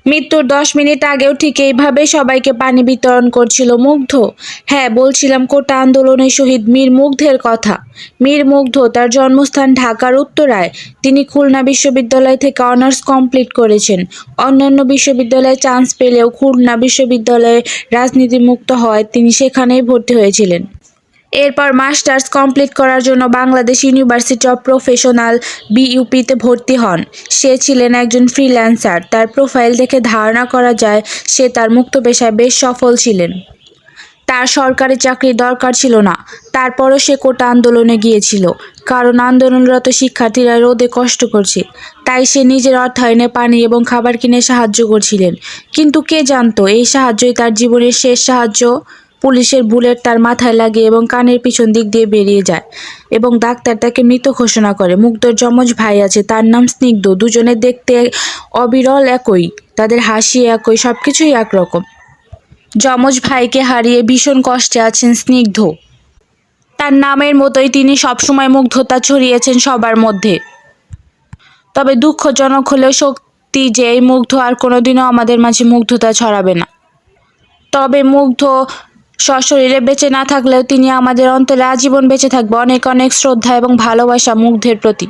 মৃত্যুর 10 মিনিট আগেও ঠিক এইভাবে সবাইকে পানি বিতরণ করছিল মুগ্ধ। হ্যাঁ, বলছিলাম কোটা আন্দোলনের শহীদ মীর মুগ্ধের কথা। মীর মুগ্ধ তার জন্মস্থান ঢাকার উত্তরায়। তিনি খুলনা বিশ্ববিদ্যালয় থেকে অনার্স কমপ্লিট করেছেন। অন্যান্য বিশ্ববিদ্যালয়ে চান্স পেলেও খুলনা বিশ্ববিদ্যালয়ে রাজনীতিমুক্ত হওয়ায় তিনি সেখানেই ভর্তি হয়েছিলেন। এরপর মাস্টার্স কমপ্লিট করার জন্য বাংলাদেশ ইউনিভার্সিটি অব প্রফেশনাল বিইউপিতে ভর্তি হন। সে ছিলেন একজন ফ্রিল্যান্সার। তার প্রোফাইল দেখে ধারণা করা যায় সে তার মুক্ত পেশায় বেশ সফল ছিলেন। তার সরকারি চাকরির দরকার ছিল না। তারপরও সে কোটা আন্দোলনে গিয়েছিল, কারণ আন্দোলনরত শিক্ষার্থীরা রোদে কষ্ট করছে। তাই সে নিজের অর্থায়নে পানি এবং খাবার কিনে সাহায্য করছিলেন। কিন্তু কে জানতো এই সাহায্যই তার জীবনের শেষ সাহায্য। পুলিশের বুলেট তার মাথায় লাগে এবং কানের পিছন দিক দিয়ে বেরিয়ে যায় এবং ডাক্তার তাকে মৃত ঘোষণা করে। মুগ্ধর যমজ ভাই আছে, তার নাম স্নিগ্ধ। দুজনে দেখতে অবিরল একই, তাদের হাসি একই, সবকিছুই একরকম। যমজ ভাইকে হারিয়ে ভীষণ কষ্টে আছেন স্নিগ্ধ। তার নামের মতোই তিনি সবসময় মুগ্ধতা ছড়িয়েছেন সবার মধ্যে। তবে দুঃখজনক হলেও সত্যি যে এই মুগ্ধ আর কোনোদিনও আমাদের মাঝে মুগ্ধতা ছড়াবে না। তবে মুগ্ধ সশরীরে বেঁচে না থাকলেও তিনি আমাদের অন্তরে আজীবন বেঁচে থাকবে। অনেক অনেক শ্রদ্ধা এবং ভালোবাসা মুগ্ধের প্রতি।